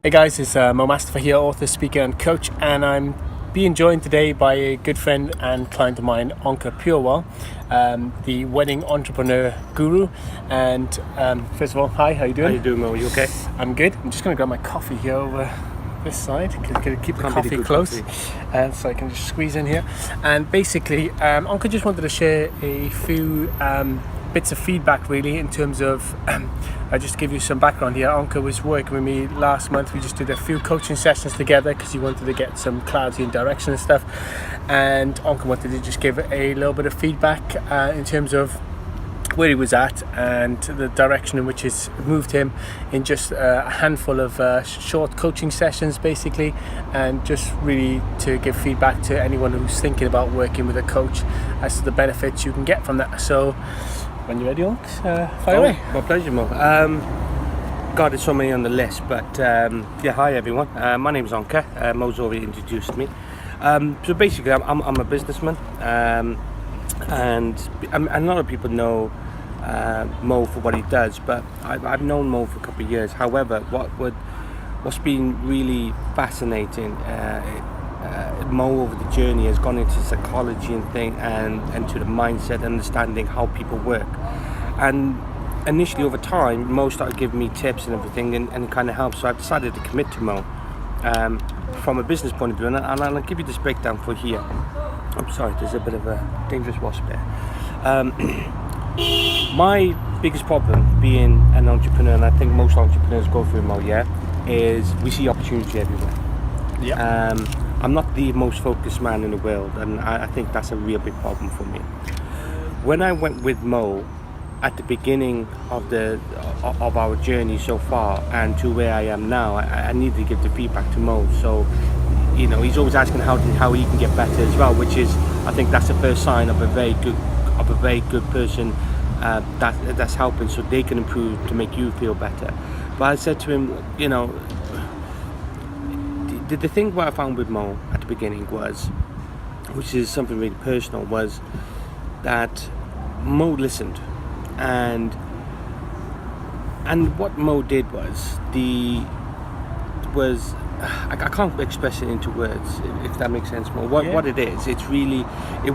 Hey guys, it's Mastafa here, author, speaker and coach, and I'm being joined today by a good friend and client of mine, Onkar, the wedding entrepreneur guru. And first of all, hi, how you doing? How you doing, Mo? You okay? I'm good. I'm just going to grab my coffee here over this side. Keep the coffee close, so I can just squeeze in here. And basically, Onkar just wanted to share a few bits of feedback, really, in terms of I just give you some background here. Onkar was working with me last month. We just did a few coaching sessions together because he wanted to get some clarity and direction and stuff, and Onkar wanted to just give a little bit of feedback in terms of where he was at and the direction in which it's moved him in just a handful of short coaching sessions, basically, and just really to give feedback to anyone who's thinking about working with a coach as to the benefits you can get from that. So when you're ready, fire away. My pleasure, Mo. God, there's so many on the list, but hi everyone. My name's Onkar. Mo's already introduced me. So basically, I'm a businessman, and a lot of people know Mo for what he does, but I've known Mo for a couple of years. However, what's been really fascinating, Mo over the journey has gone into psychology and to the mindset, understanding how people work. And initially, over time, Mo started giving me tips and everything, and it kind of helped. So I decided to commit to Mo from a business point of view, and I'll give you this breakdown for here. I'm sorry, there's a bit of a dangerous wasp there. My biggest problem being an entrepreneur, and I think most entrepreneurs go through, Mo, is we see opportunity everywhere. Yeah. I'm not the most focused man in the world, and I think that's a real big problem for me. When I went with Mo at the beginning of our journey so far and to where I am now, I need to give the feedback to Mo. So, you know, he's always asking how he can get better as well, which is, I think that's the first sign of a very good person that's helping, so they can improve to make you feel better. But I said to him, you know, the thing what I found with Mo at the beginning was, which is something really personal, was that Mo listened, and what Mo did was I can't express it into words, if that makes sense, Mo. What it is, it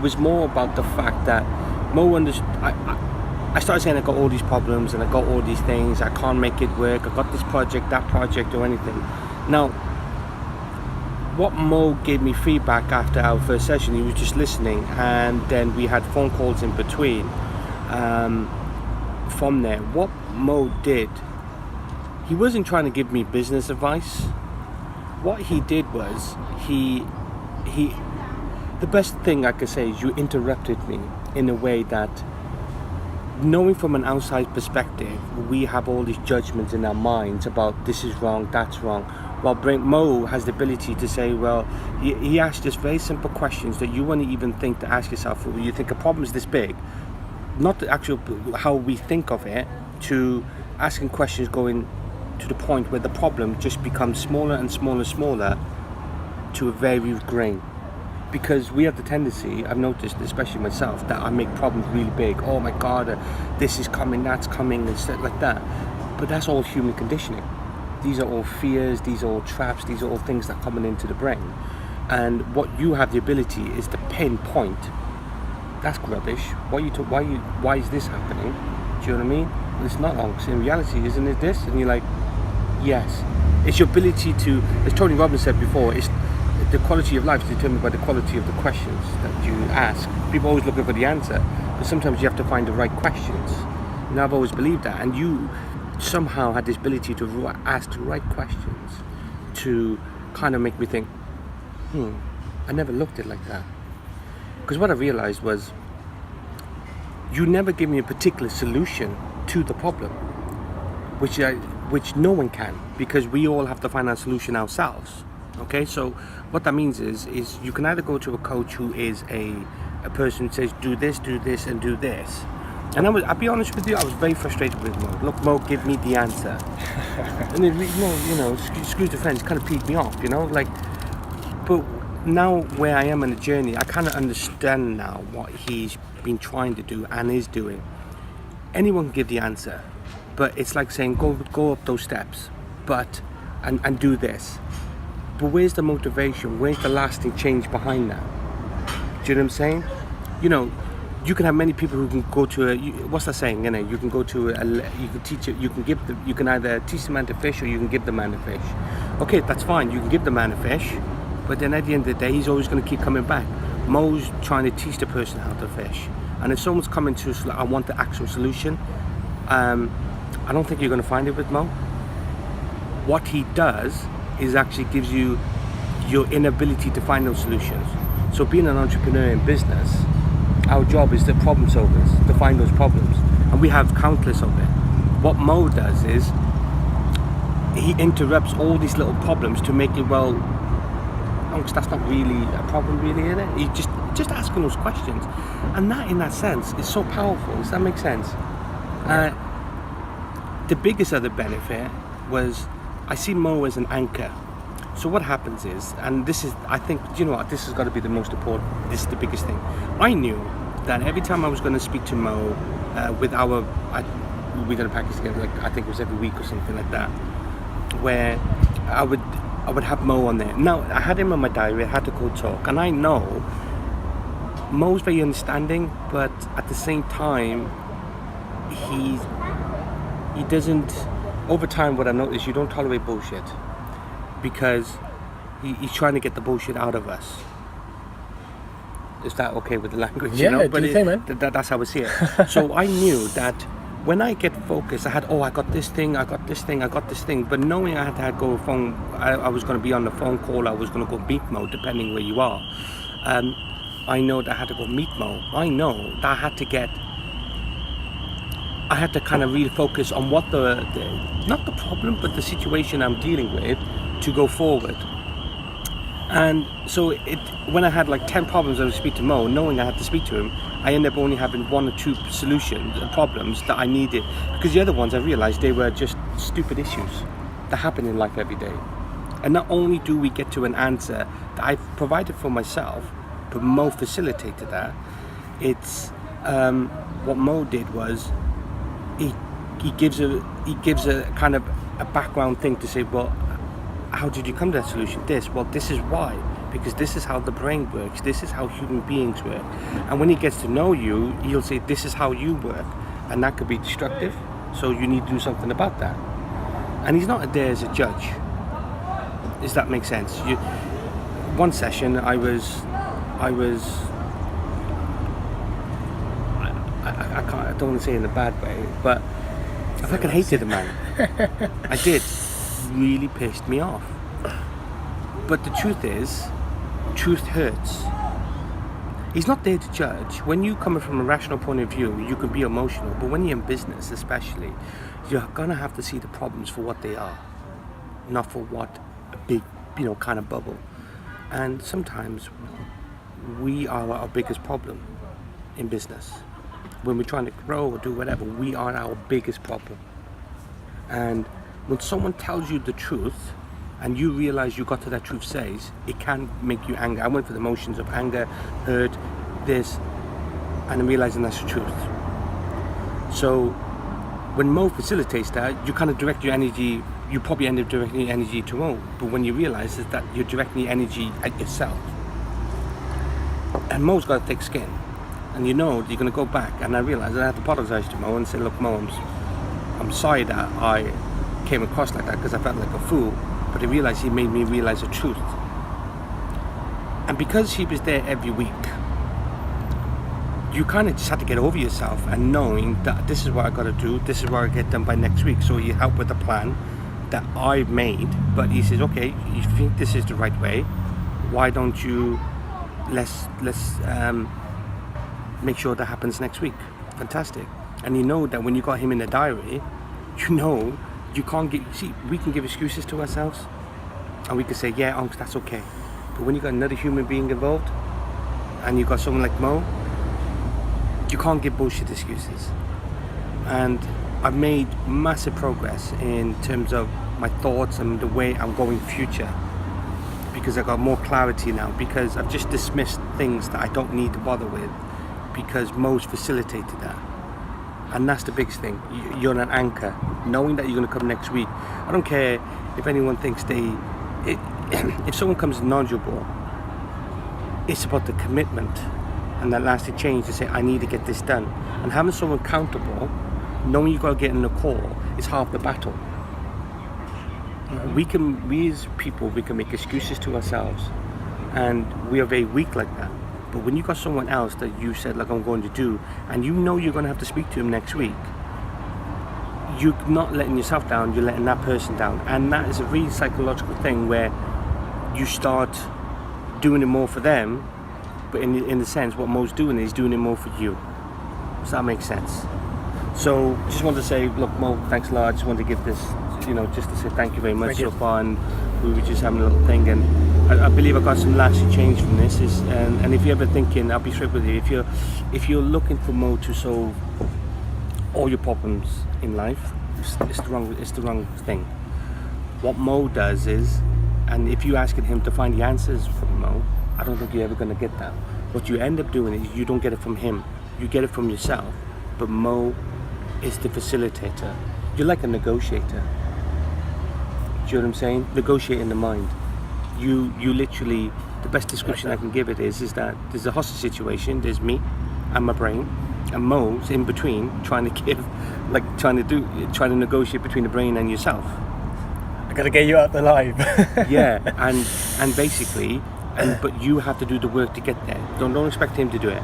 was more about the fact that Mo understood. I started saying I got all these problems and I got all these things, I can't make it work, I got this project, that project, or anything. Now, what Mo gave me feedback after our first session, he was just listening, and then we had phone calls in between. From there, what Mo did, he wasn't trying to give me business advice. What he did was, the best thing I could say is you interrupted me in a way that, knowing from an outside perspective, we have all these judgments in our minds about this is wrong, that's wrong. Well, Mo has the ability to say, well, he asked us very simple questions that you wouldn't even think to ask yourself. You think a problem is this big, not the actual how we think of it, to asking questions going to the point where the problem just becomes smaller and smaller to a very grain. Because we have the tendency, I've noticed, especially myself, that I make problems really big. Oh my God, this is coming, that's coming, and stuff like that. But that's all human conditioning. These are all fears, these are all traps, these are all things that are coming into the brain. And what you have the ability is to pinpoint, that's rubbish, why is this happening? Do you know what I mean? Well, it's not wrong. In reality, isn't it this? And you're like, yes. It's your ability to, as Tony Robbins said before, it's the quality of life is determined by the quality of the questions that you ask. People are always looking for the answer, but sometimes you have to find the right questions. And I've always believed that. And you somehow had this ability to ask the right questions to kind of make me think, I never looked at it like that. Because what I realized was, you never give me a particular solution to the problem, which no one can, because we all have to find our solution ourselves. Okay, so what that means is you can either go to a coach who is a person who says do this, and do this. And I'll be honest with you, I was very frustrated with Mo. Look, Mo, give me the answer. And it, excuse the French, kind of peeved me off, But now where I am in the journey, I kind of understand now what he's been trying to do and is doing. Anyone can give the answer, but it's like saying go up those steps. But and do this. But where's the motivation? Where's the lasting change behind that? Do you know what I'm saying? You know, you can have many people who can go to what's that saying? You know, you can go to you can teach it. You can either teach the man to fish or you can give the man a fish. Okay, that's fine. You can give the man a fish, but then at the end of the day, he's always going to keep coming back. Mo's trying to teach the person how to fish, and if someone's coming to us like, I want the actual solution, I don't think you're going to find it with Mo. What he does is actually gives you your inability to find those solutions. So being an entrepreneur in business, our job is the problem solvers, to find those problems, and we have countless of it. What Mo does is he interrupts all these little problems to make it, well, that's not really a problem, really, is it? He just asking those questions, and that, in that sense, is so powerful. Does that make sense? The biggest other benefit was I see Mo as an anchor. So what happens is, and this is, I think, you know what, this has got to be the most important, this is the biggest thing. I knew that every time I was going to speak to Mo with we're going to practice together, like I think it was every week or something like that, where I would have Mo on there. Now, I had him on my diary, I had to go talk, and I know Mo's very understanding, but at the same time, he doesn't, over time what I noticed, you don't tolerate bullshit, because he's trying to get the bullshit out of us. Is that okay with the language? Yeah, you know? do you think, man? That's how I see it. So I knew that when I get focused, I got this thing, but knowing I had to go phone, I was going to be on the phone call, I was going to go meet Mo, depending where you are. I know that I had to go meet Mo. I know that I had to kind of really focus on what not the problem, but the situation I'm dealing with to go forward. And so when I had like 10 problems I would speak to Mo, knowing I had to speak to him, I ended up only having 1 or 2 solutions, problems that I needed. Because the other ones I realized they were just stupid issues that happen in life every day. And not only do we get to an answer that I've provided for myself, but Mo facilitated that. It's what Mo did was he gives a kind of a background thing to say, well, how did you come to that solution? This is why, because this is how the brain works, this is how human beings work. And when he gets to know you, he'll say, this is how you work, and that could be destructive, so you need to do something about that. And he's not there as a judge. Does that make sense? One session I don't want to say it in a bad way, but I fucking hated the man. I did. Really pissed me off. But the truth is, truth hurts. He's not there to judge. When you come from a rational point of view, you can be emotional, but when you're in business especially, you're gonna have to see the problems for what they are, not for what a big, kind of bubble. And sometimes we are our biggest problem in business. When we're trying to grow or do whatever, we are our biggest problem. And when someone tells you the truth and you realize you got to that truth says, it can make you angry. I went for the emotions of anger, hurt, this, and I'm realizing that's the truth. So when Mo facilitates that, you kind of direct your energy, you probably end up directing your energy to Mo, but when you realize is that you're directing your energy at yourself. And Mo's got a thick skin. And you're going to go back, and I realized I had to apologize to Mo and say, look, Mo, I'm sorry that I came across like that because I felt like a fool, but I realized he made me realize the truth. And because he was there every week, you kind of just had to get over yourself and knowing that this is what I got to do, this is what I get done by next week. So he helped with the plan that I made, but he says, okay, you think this is the right way, why don't you let's make sure that happens next week. Fantastic. And you know that when you got him in the diary, you can't we can give excuses to ourselves and we can say, yeah, Onk, that's okay. But when you got another human being involved and you got someone like Mo, you can't give bullshit excuses. And I've made massive progress in terms of my thoughts and the way I'm going future, because I've got more clarity now, because I've just dismissed things that I don't need to bother with, because Mo's facilitated that. And that's the biggest thing. You're an anchor, knowing that you're going to come next week. I don't care if anyone thinks if someone comes knowledgeable, it's about the commitment and that lasting change to say, I need to get this done. And having someone accountable, knowing you've got to get in the call, is half the battle. We as people, we can make excuses to ourselves, and we are very weak like that. But when you got someone else that you said, like, I'm going to do, and you know you're going to have to speak to him next week, you're not letting yourself down, you're letting that person down. And that is a really psychological thing where you start doing it more for them, but in the sense, what Mo's doing is doing it more for you. Does that make sense? So, just want to say, look, Mo, thanks a lot. I just want to give this, just to say thank you very much so far. And we were just having a little thing, and I believe I got some lasting change from this. And if you're ever thinking, I'll be straight with you. If you're looking for Mo to solve all your problems in life, it's the wrong thing. What Mo does is, and if you're asking him to find the answers from Mo, I don't think you're ever going to get that. What you end up doing is you don't get it from him. You get it from yourself. But Mo is the facilitator. You're like a negotiator. Do you know what I'm saying? Negotiating the mind. You literally, the best description I can give it is that there's a hostage situation. There's me and my brain, and Mo's in between, trying to negotiate between the brain and yourself. I gotta get you out alive. Yeah, and basically, but you have to do the work to get there. Don't expect him to do it.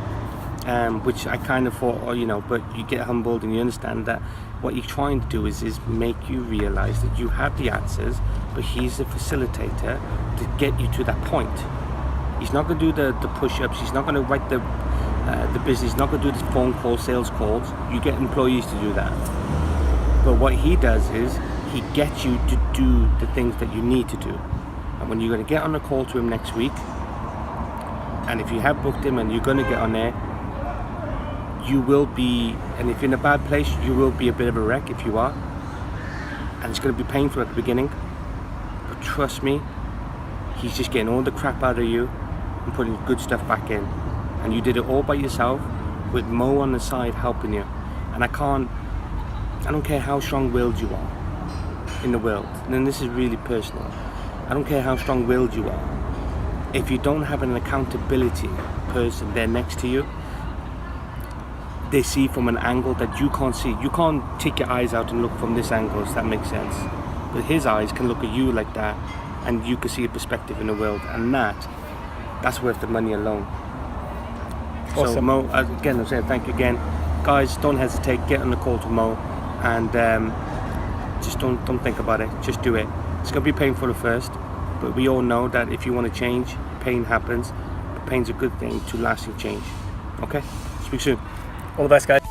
Which I kind of thought, but you get humbled and you understand that what you're trying to do is make you realize that you have the answers, but he's the facilitator to get you to that point. He's not going to do the push-ups. He's not going to write the business. He's not going to do the phone calls, sales calls. You get employees to do that. But what he does is he gets you to do the things that you need to do. And when you're going to get on a call to him next week, and if you have booked him and you're going to get on there, you will be, and if you're in a bad place, you will be a bit of a wreck if you are. And it's going to be painful at the beginning. But trust me, he's just getting all the crap out of you and putting good stuff back in. And you did it all by yourself with Mo on the side helping you. And I don't care how strong-willed you are in the world. And then this is really personal. I don't care how strong-willed you are. If you don't have an accountability person there next to you, they see from an angle that you can't see. You can't take your eyes out and look from this angle, if that makes sense. But his eyes can look at you like that, and you can see a perspective in the world, and that's worth the money alone. Awesome. So Mo, again, I'm saying thank you again. Guys, don't hesitate, get on the call to Mo, and just don't think about it, just do it. It's going to be painful at first, but we all know that if you want to change, pain happens, but pain's a good thing to lasting change. Okay? Speak soon. All the best, guys.